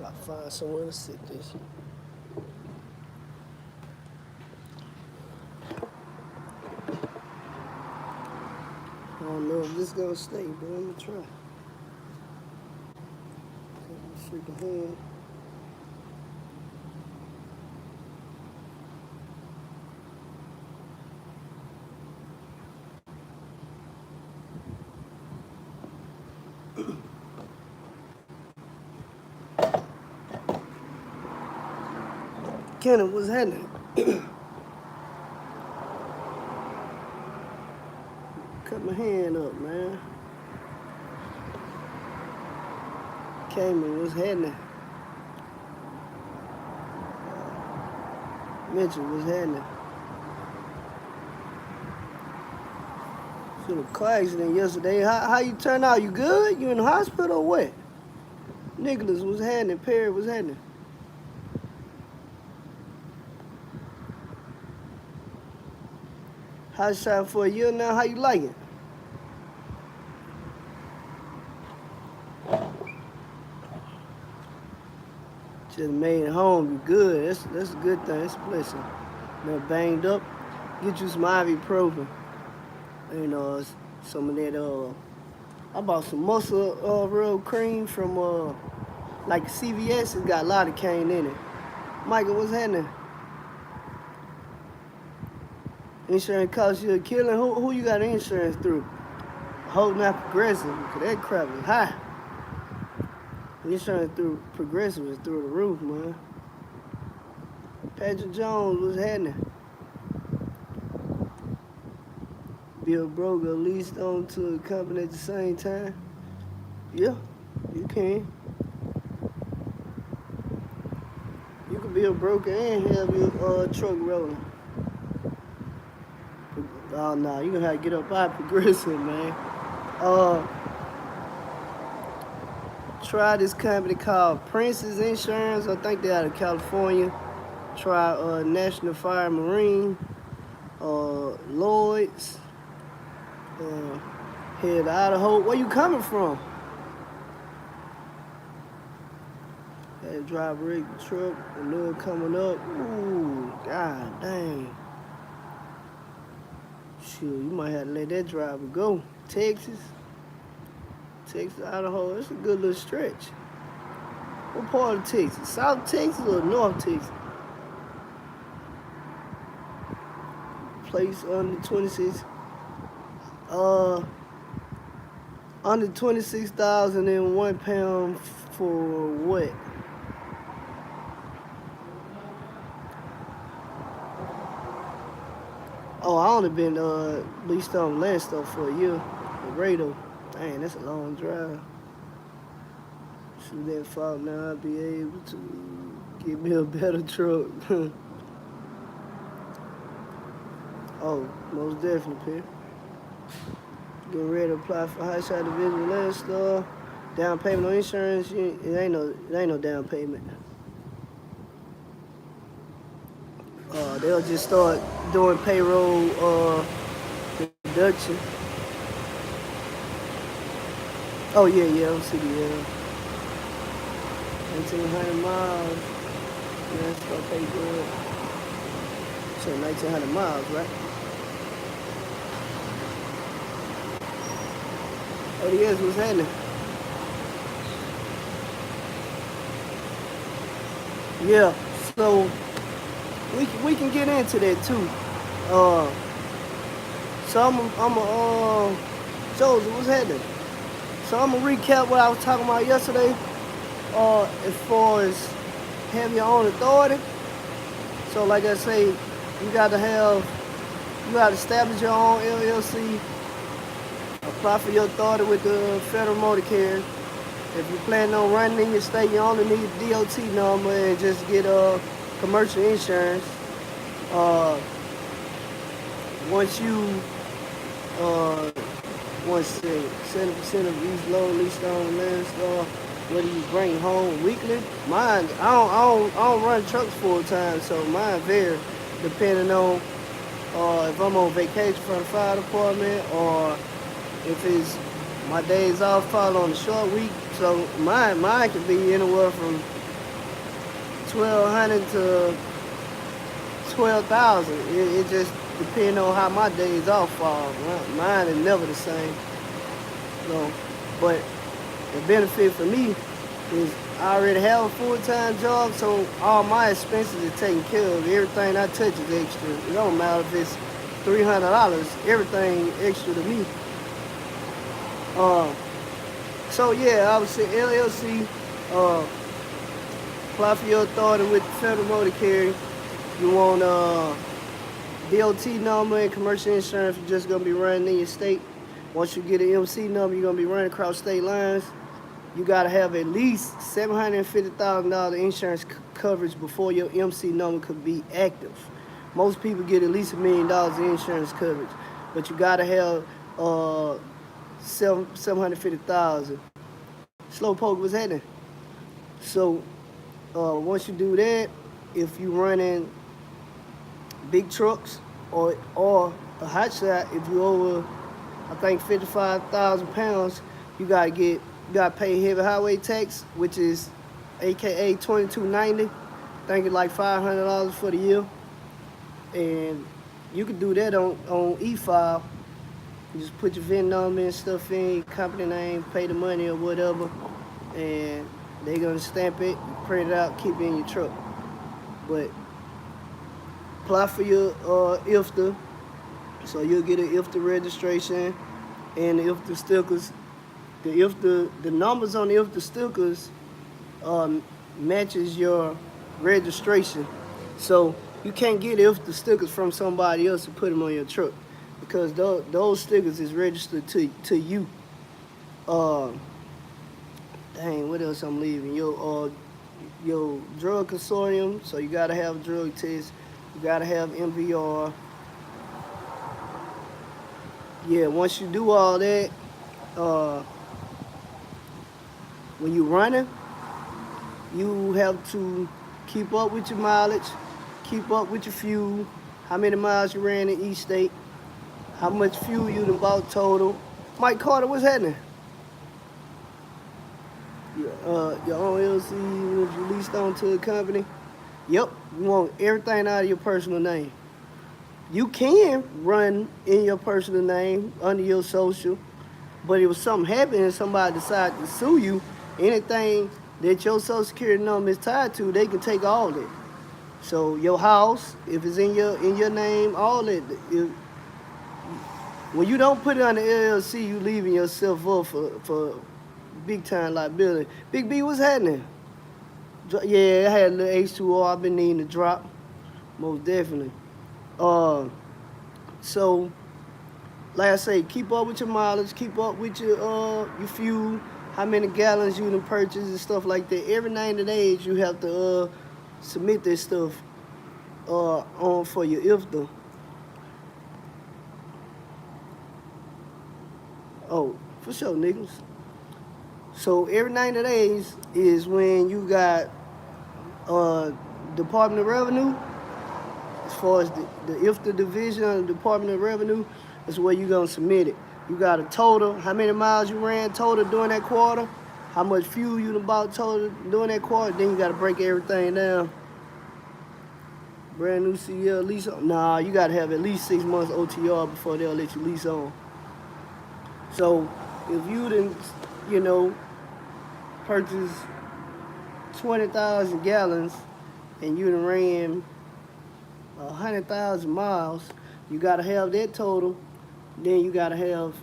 Gotta find somewhere to sit this. I don't know if this gonna stay, but I'm gonna try. Freaking hand. Kenny, what's happening? Cut my hand up, man. Cayman, what's happening? Mitchell, what's happening? Should have car accident yesterday. How you turn out? You good? You in the hospital or what? Nicholas, what's happening? Perry, what's happening? Hot shot for a year now. How you like it? Just made it home. You good? That's a good thing. That's a blessing. Not banged up. Get you some ibuprofen. You know, some of that. I bought some muscle real cream from like CVS. It's got a lot of cane in it. Michael, what's happening? Insurance costs you a killing. Who you got insurance through? Holding out Progressive, because that crap is high. Insurance through Progressive is through the roof, man. Patrick Jones, what's happening? Bill Broger leased on to a company at the same time. Yeah, you can. You can be a broker and have your truck rolling. Oh, no, you're going to have to get up out Progressive, man. Try this company called Princess Insurance. I think they're out of California. Try National Fire Marine, Lloyd's, head to Idaho. Where you coming from? Had to drive a rig truck, a little coming up. Ooh, god dang. Shoot, you might have to let that driver go. Texas, Idaho, it's a good little stretch. What part of Texas? South Texas or North Texas? Place under 26. Under 26,000 and £1 for what? Oh, I only been leased on land stuff for a year. Laredo. Dang, that's a long drive. Shoot that fault now, I'll be able to get me a better truck. Oh, most definitely, P. Getting ready to apply for High Shot Division Land Store. Down payment on insurance, it ain't no down payment. They'll just start doing payroll deduction. Oh yeah, I'm CDL. 1,900 miles. Yeah, that's gonna pay good. So 1,900 miles, right? ODS, what's happening? Yeah, so we can get into that too. So I'm Joseph, what's happening? So I'm gonna recap what I was talking about yesterday. As far as having your own authority. So like I say, you gotta establish your own LLC. Apply for your authority with the Federal Motor Carrier. If you're planning on running in your state, you only need a DOT number and just get commercial insurance. Once you, 70% of each load leased on land store, whether you bring home weekly. Mine, I don't run trucks full time, so mine vary depending on if I'm on vacation from the fire department or if it's my days off fall on a short week. So mine can be anywhere from 1,200 to 12,000. It just depends on how my days off fall. Mine is never the same. So, but the benefit for me is I already have a full-time job, so all my expenses are taken care of. Everything I touch is extra. It don't matter if it's $300, everything extra to me. So yeah, I would say LLC, apply for your authority with the Federal Motor Carrier. You want DOT number and commercial insurance. You're just gonna be running in your state. Once you get an MC number, you're gonna be running across state lines. You gotta have at least $750,000 insurance coverage before your MC number could be active. Most people get at least $1 million in insurance coverage, but you gotta have 750,000. Slowpoke was heading. So once you do that, if you running big trucks or a hot shot, if you over, I think 55,000 pounds, you gotta pay heavy highway tax, which is AKA $22.90. I think it's like $500 for the year, and you can do that on e-file. You just put your VIN number and stuff in, your company name, pay the money or whatever, and they're gonna stamp it, print it out, keep it in your truck. But apply for your IFTA, so you'll get an IFTA registration and the IFTA stickers. The numbers on the IFTA stickers matches your registration. So you can't get IFTA stickers from somebody else to put them on your truck, because those stickers is registered to you. Dang, what else I'm leaving? Your drug consortium, so you gotta have a drug test. You gotta have MVR. Yeah, once you do all that, when you're running, you have to keep up with your mileage, keep up with your fuel, how many miles you ran in each state, how much fuel you done bought total. Mike Carter, what's happening? Your own LLC was released onto a company. Yep, you want everything out of your personal name. You can run in your personal name under your social, but if something happened and somebody decided to sue you, anything that your social security number is tied to, they can take all that. So your house, if it's in your name, all that. When you don't put it on the LLC, you leaving yourself up for big time liability. Big B, what's happening? Yeah, I had a little H2O. I've been needing to drop, most definitely. So, like I say, keep up with your mileage, keep up with your fuel, how many gallons you done purchased and stuff like that. Every 90 days, you have to submit this stuff on for your IFTA. Oh, for sure, niggas. So every 90 days is when you got Department of Revenue. As far as the IFTA division of the Department of Revenue, is where you're gonna submit it. You got a total, how many miles you ran total during that quarter, how much fuel you done bought total during that quarter, then you gotta break everything down. Brand new CL lease on. Nah, you gotta have at least 6 months OTR before they'll let you lease on. So if you didn't, purchase 20,000 gallons and you done ran 100,000 miles, you gotta have that total. Then you gotta have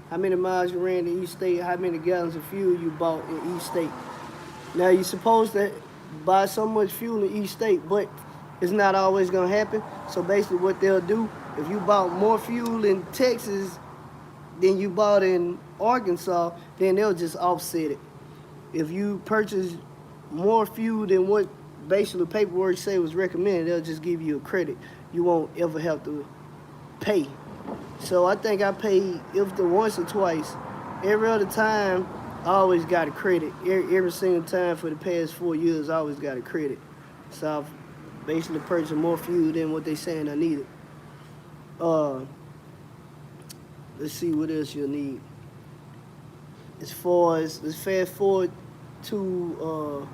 how many miles you ran in each state, how many gallons of fuel you bought in each state. Now you're supposed to buy so much fuel in each state, but it's not always gonna happen. So basically what they'll do, if you bought more fuel in Texas than you bought in Arkansas, then they'll just offset it. If you purchase more fuel than what basically the paperwork say was recommended, they'll just give you a credit. You won't ever have to pay. So I think I paid IFTA once or twice. Every other time, I always got a credit. Every single time for the past 4 years, I always got a credit. So I've basically purchased more fuel than what they saying I needed. Let's see what else you'll need. As far as, let's fast forward to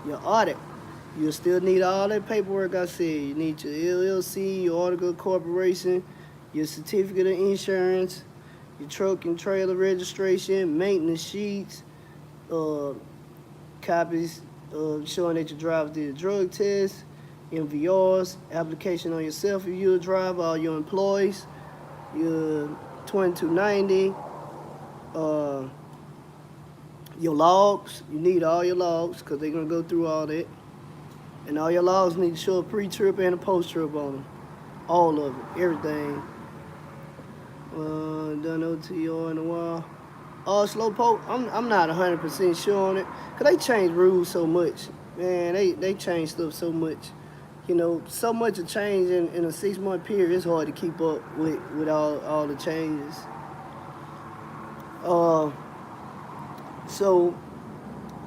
your audit. You'll still need all that paperwork I said. You need your LLC, your article of corporation, your certificate of insurance, your truck and trailer registration, maintenance sheets, uh, copies showing that your driver did a drug test, MVRs, application on yourself if you're a driver, all your employees, your 2290, uh, your logs. You need all your logs because they're going to go through all that. And all your logs need to show a pre-trip and a post-trip on them. All of it, everything. Done OTR in a while. Slowpoke, I'm not 100% sure on it. Because they change rules so much. Man, they change stuff so much. You know, so much of change in a 6-month period, it's hard to keep up with all the changes. So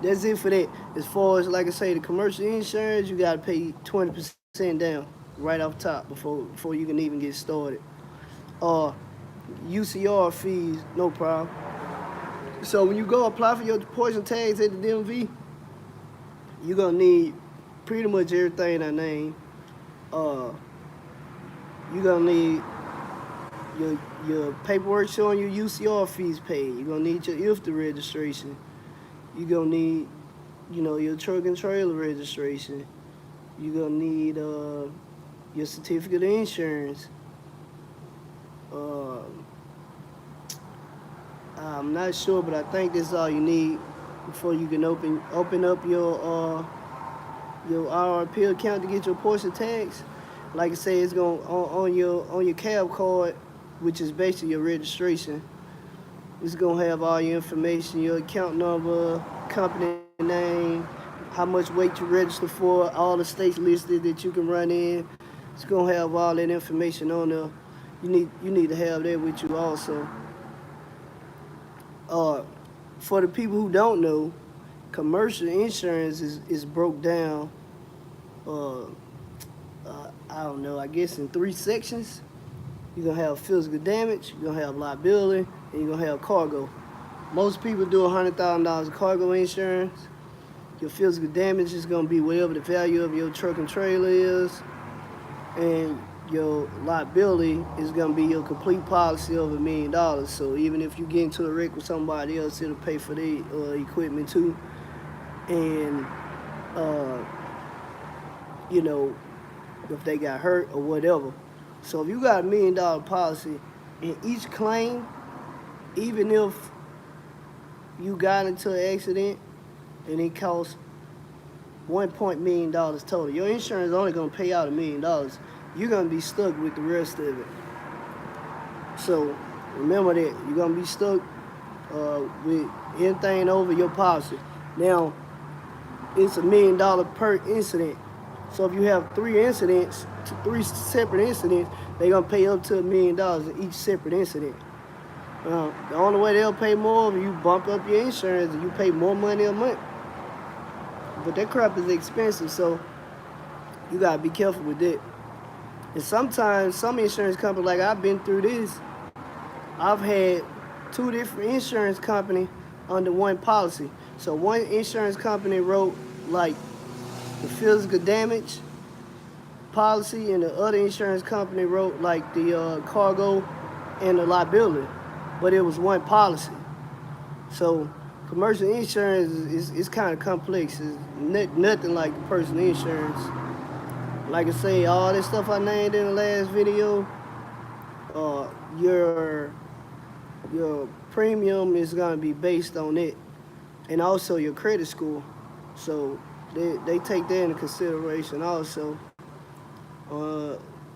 that's it for that. As far as, like I say, the commercial insurance, you got to pay 20% down right off top before you can even get started. UCR fees, no problem. So when you go apply for your portion tags at the DMV, you're going to need pretty much everything I named. You're going to need your paperwork showing your UCR fees paid. You're going to need your IFTA registration. You're going to need, your truck and trailer registration. You're going to need your certificate of insurance. I'm not sure, but I think that's all you need before you can open up your RRP account to get your portion tax. Like I say, it's going on your cab card, which is basically your registration. It's gonna have all your information, your account number, company name, how much weight you register for, all the states listed that you can run in. It's gonna have all that information on there. You need to have that with you also. For the people who don't know, commercial insurance is broke down. I don't know. I guess in 3 sections. You're gonna have physical damage. You're gonna have liability, and you're gonna have cargo. Most people do $100,000 of cargo insurance. Your physical damage is gonna be whatever the value of your truck and trailer is, and your liability is gonna be your complete policy of $1 million. So even if you get into a wreck with somebody else, it'll pay for the equipment too. And if they got hurt or whatever. So if you got $1 million policy, in each claim, even if you got into an accident and it costs $1 million total, your insurance is only gonna pay out $1 million. You're gonna be stuck with the rest of it. So remember that you're gonna be stuck with anything over your policy. Now it's $1 million per incident. So if you have 3 incidents, 3 separate incidents, they're gonna pay up to $1 million in each separate incident. The only way they'll pay more is you bump up your insurance and you pay more money a month. But that crap is expensive, so you gotta be careful with that. And sometimes some insurance companies, like I've been through this, I've had 2 different insurance companies under one policy. So one insurance company wrote like the physical damage policy, and the other insurance company wrote like the cargo and the liability, but it was one policy. So commercial insurance is kind of complex. It's nothing like personal insurance. Like I say, all this stuff I named in the last video, your premium is gonna be based on it, and also your credit score. So they take that into consideration also.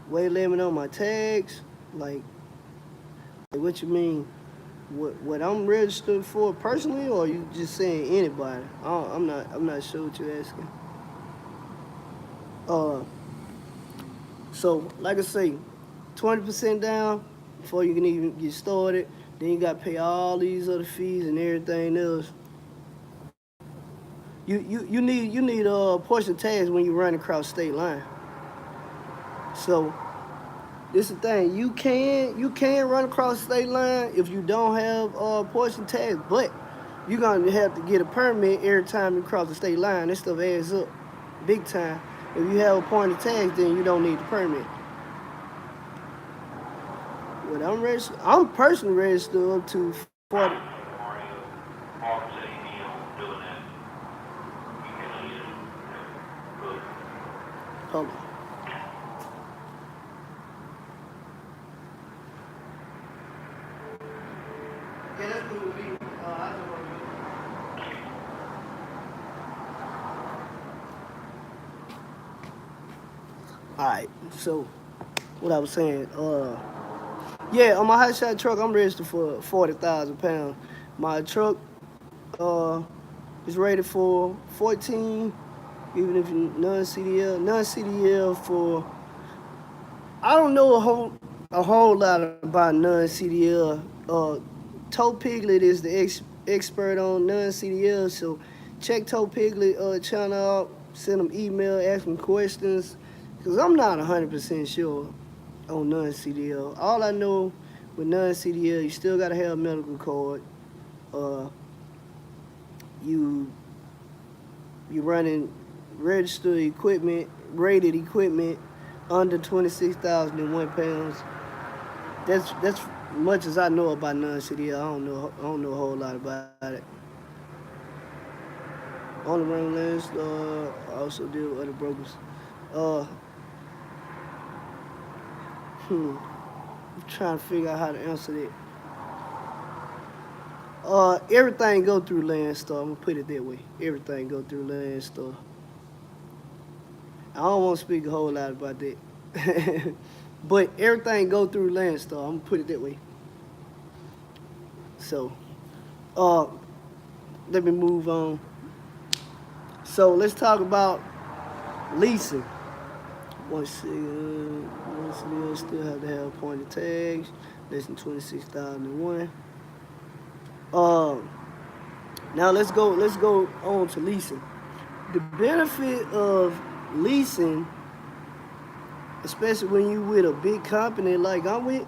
Weight limit on my tags, like what you mean? What I'm registered for personally, or you just saying anybody? I'm not sure what you're asking. So like I say, 20% down before you can even get started. Then you got to pay all these other fees and everything else. You need a portion tags when you run across state line. So this is the thing, you can run across state line if you don't have portion tags, but you're gonna have to get a permit every time you cross the state line. This stuff adds up. big time. If you have a point of tags, then you don't need the permit. But I'm personally registered up to 40. Hold on. Yeah, that's cool with me. I just want to. All right. So, what I was saying, yeah, on my hot shot truck, I'm registered for 40,000 pounds. My truck, uh, is rated for 14, even if you non-CDL for. I don't know a whole lot about non-CDL. Toe Piglet is the expert on non-CDL, so check Toe Piglet channel out, send them email, ask them questions, because I'm not 100% sure on non-CDL. All I know with non-CDL, you still got to have a medical card. Uh, you you running registered equipment, rated equipment under 26,001 pounds. That's much as I know about non-CDL. I don't know a whole lot about it. On the run list, I also deal with other brokers. Uh, I'm trying to figure out how to answer that. Everything go through Landstar. I'm gonna put it that way. Everything go through Landstar. I don't want to speak a whole lot about that, but everything go through Landstar. I'm gonna put it that way. So, uh, let me move on. So let's talk about leasing. Once again, still have to have pointed tags, less than 26,001. Uh, Now let's go on to leasing. The benefit of leasing, especially when you with a big company like I'm with,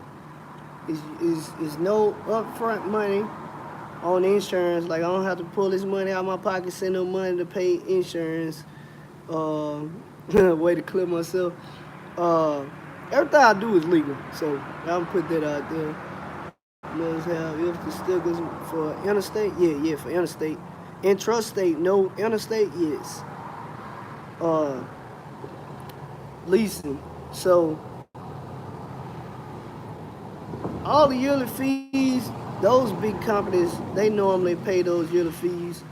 is no upfront money on insurance. Like I don't have to pull this money out of my pocket, send no money to pay insurance. Way to clear myself. Uh, Everything I do is legal, so I'm put that out there. Let's have if the stickers for interstate, yeah, for interstate. Intrastate, no. Interstate, yes. Uh, Leasing. So all the yearly fees, those big companies, they normally pay those yearly fees.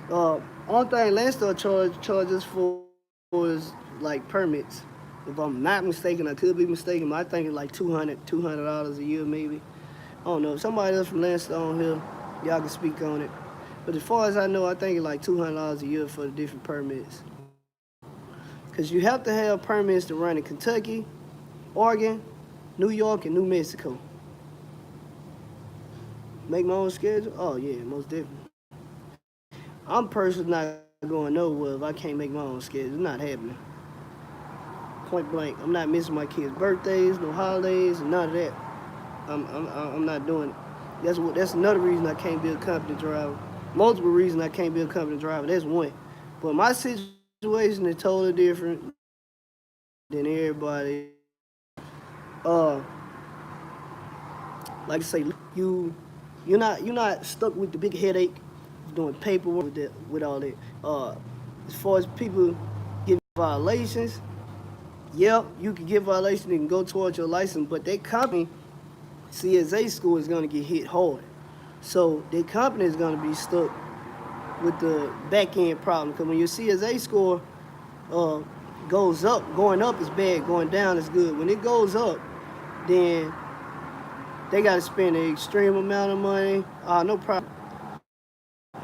Only thing Landstar charges for is like permits. If I'm not mistaken, I could be mistaken, but I think it's like $200 a year maybe. I don't know. If somebody else from Landstar on here, y'all can speak on it. But as far as I know, I think it's like $200 a year for the different permits. Because you have to have permits to run in Kentucky, Oregon, New York, and New Mexico. Make my own schedule? Oh, yeah, most definitely. I'm personally not going nowhere if I can't make my own schedule. It's not happening. Point blank. I'm not missing my kids' birthdays, no holidays, and none of that. I'm not doing it. That's another reason I can't be a company driver. Multiple reasons I can't be a company driver. That's one. But my situation is totally different than everybody. Uh, like I say, you're not stuck with the big headache of doing paperwork with all that. As far as people giving violations, yeah, you can get violations and go towards your license, but that company CSA score is going to get hit hard. So that company is going to be stuck with the back end problem. Because when your CSA score uh, goes up, going up is bad, going down is good. When it goes up, then they got to spend an extreme amount of money. No problem.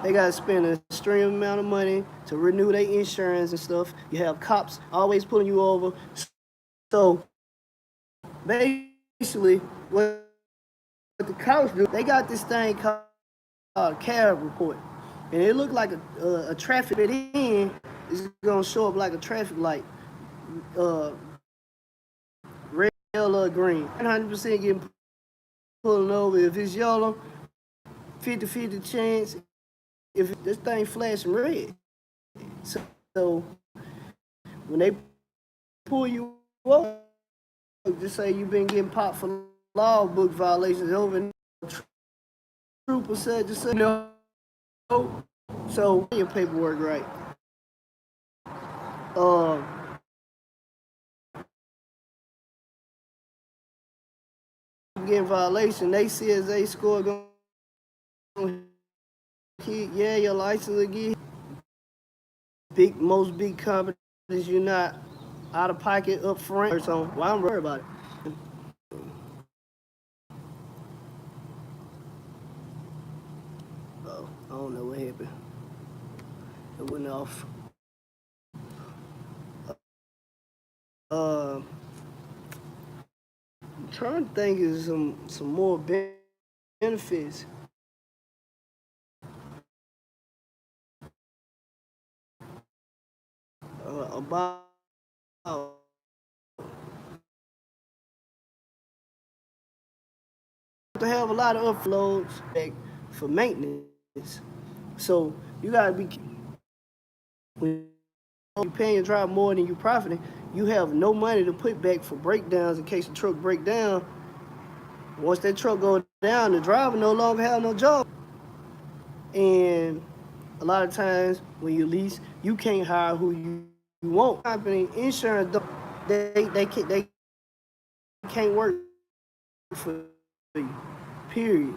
They got to spend an extreme amount of money to renew their insurance and stuff. You have cops always pulling you over. So basically, what the cops do, they got this thing called a CAB report. And it looked like a traffic in is going to show up like a traffic light. Uh, Red, yellow, or green. 100% getting pulling over. If it's yellow, 50-50 chance if this thing flashing red. So When they pull you up, just say you've been getting popped for law book violations over and trooper said, just say no. So your paperwork right. Uh, getting violation, they see as they score going hit, yeah, your license again. Most big companies, you're not out of pocket up front or something. Well, I'm worried about it. Oh, I don't know what happened. It went off. Uh, I'm trying to think of some more benefits. About to have a lot of uploads for maintenance. So you gotta be when you're paying your driver more than you profiting, you have no money to put back for breakdowns in case the truck break down. Once that truck goes down, the driver no longer have no job. And a lot of times when you lease, you can't hire who you want. Company insurance, they can't work for you. Period.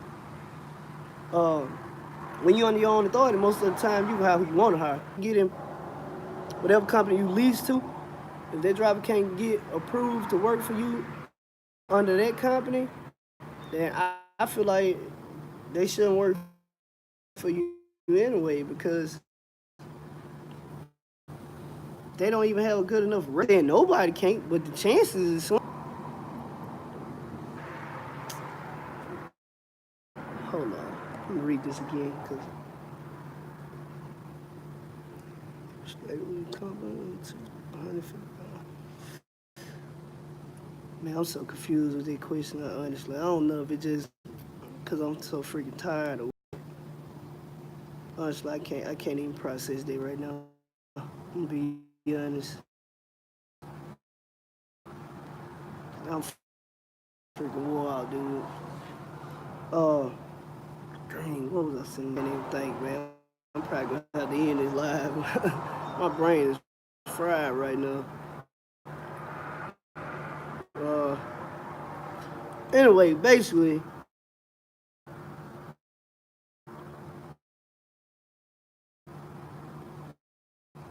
Um, when you're on your own authority, most of the time you hire who you want to hire. Get in whatever company you lease to. If that driver can't get approved to work for you under that company, then I feel like they shouldn't work for you anyway because they don't even have a good enough record. And nobody can't, but the chances is slim. Hold on. Let me read this again because man, I'm so confused with that question. Honestly, I don't know if it just because I'm so freaking tired. Or honestly, I can't even process that right now. I'm gonna be honest. I'm freaking wore out, dude. Uh, dang, what was I saying? I didn't even think, man. I'm probably gonna have to end this live. My brain is fried right now. Uh, anyway, basically,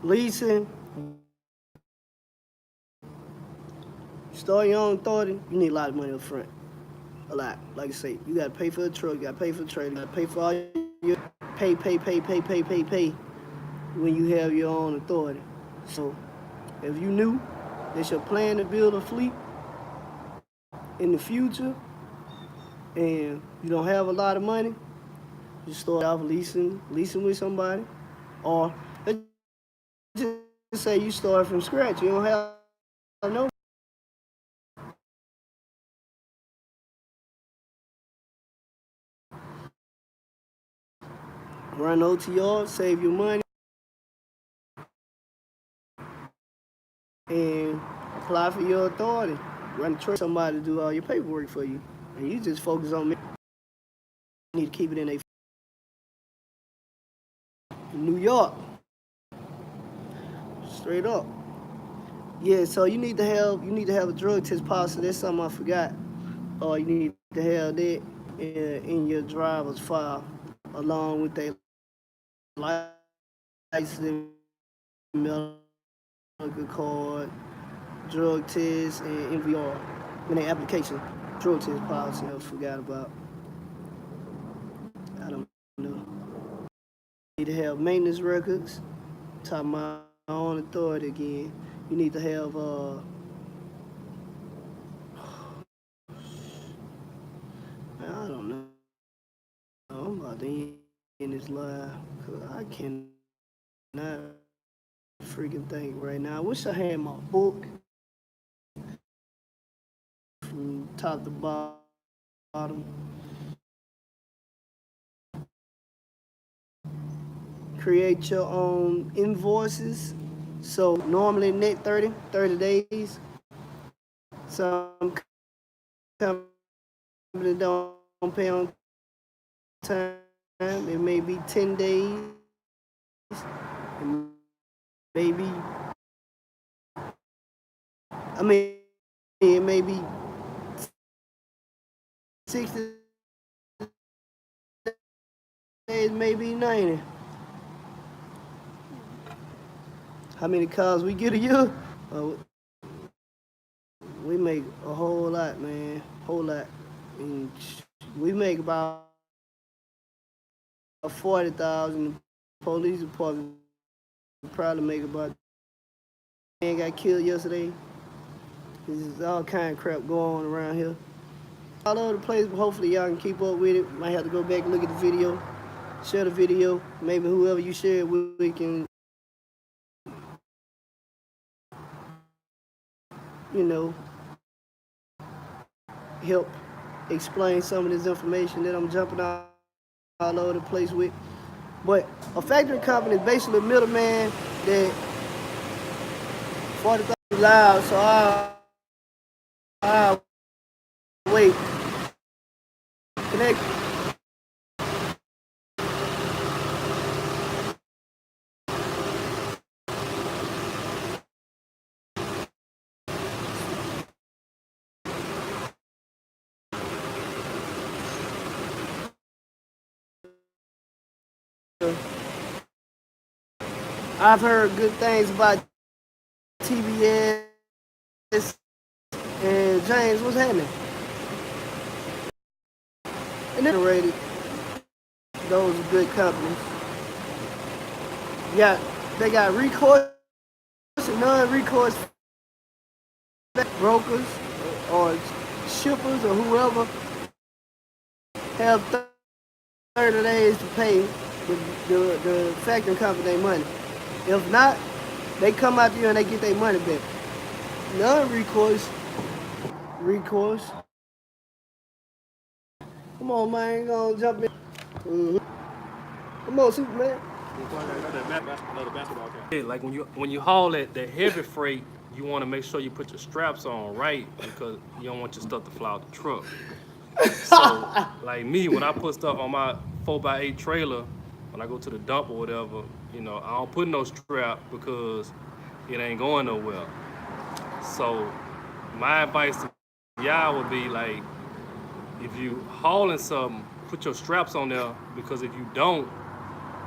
leasing, start your own authority, you need a lot of money up front. A lot. Like I say, you gotta pay for the truck, you gotta pay for the trailer, you gotta pay for all your pay when you have your own authority. So if you knew that's your plan to build a fleet in the future and you don't have a lot of money, you start off leasing with somebody. Or let's just say you start from scratch, you don't have no run OTR, save your money, and apply for your authority. Run the truck, somebody to do all your paperwork for you. And you just focus on me. You need to keep it in New York. Straight up. Yeah, so you need to have a drug test policy. That's something I forgot. Or you need to have that in your driver's file along with their license, medical card, drug test, and MVR. In their application, drug test policy I forgot about. I don't know. You need to have maintenance records. Talking about my own authority again. You need to have I don't know. I'm about to end this live because I cannot freaking think right now. I wish I had my book from top to bottom. Create your own invoices. So normally net 30 days. Some companies don't pay on time. It may be 10 days. Maybe, I mean, it may be 60 days, maybe 90. How many calls we get a year? We make a whole lot, man. Whole lot. And we make about 40,000. Police department probably make about. Man got killed yesterday. There's all kind of crap going on around here. All over the place, but hopefully y'all can keep up with it. Might have to go back and look at the video, share the video. Maybe whoever you share it with can, you know, help explain some of this information that I'm jumping all over the place with. But a factory company is basically a middleman that 40,000 loud, so I'll wait. Connect. I've heard good things about TBS and James. What's happening? And they're rated. Those are good companies. Yeah, they got recourse and non-recourse brokers or shippers or whoever have 30 days to pay the factoring company their money. If not, they come out here and they get their money back. Non-recourse, recourse. Come on, man, gonna jump in. Come on, Superman. Like when you haul that heavy freight, you want to make sure you put your straps on right because you don't want your stuff to fly out the truck. So like me, when I put stuff on my 4x8 trailer, when I go to the dump or whatever, you know, I don't put no strap because it ain't going nowhere. So my advice to y'all would be like, if you hauling something, put your straps on there because if you don't,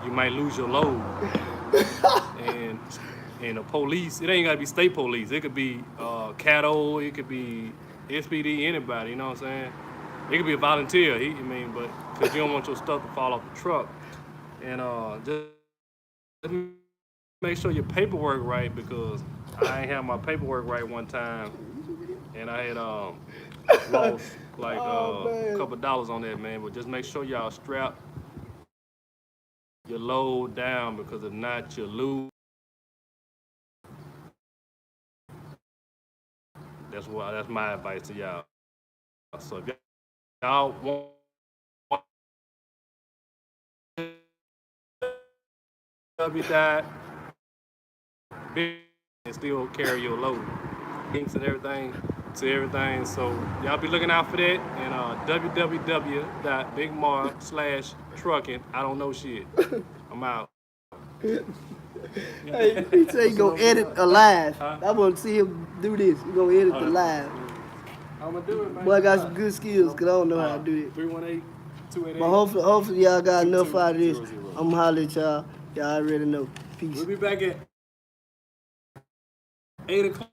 you might lose your load. And the police, it ain't gotta be state police. It could be CATO, it could be SPD, anybody. You know what I'm saying? It could be a volunteer. But because you don't want your stuff to fall off the truck, and just make sure your paperwork right because I ain't have my paperwork right one time, and I had lost like a couple dollars on that, man. But just make sure y'all strap your load down because if not, you'll lose. That's my advice to y'all. So if y'all want to die and still carry your load, links and everything to everything. So y'all be looking out for that and www.bigmar/trucking. I don't know shit. I'm out. Hey, he said he gonna edit a live. I want to see him do this. He gonna edit the live. I'm gonna do it, man. Boy, I got some good skills because I don't know how to do it. 318-288. But hopefully y'all got enough out of this. I'm gonna holler at y'all. Y'all already know. Peace. We'll be back at 8 o'clock.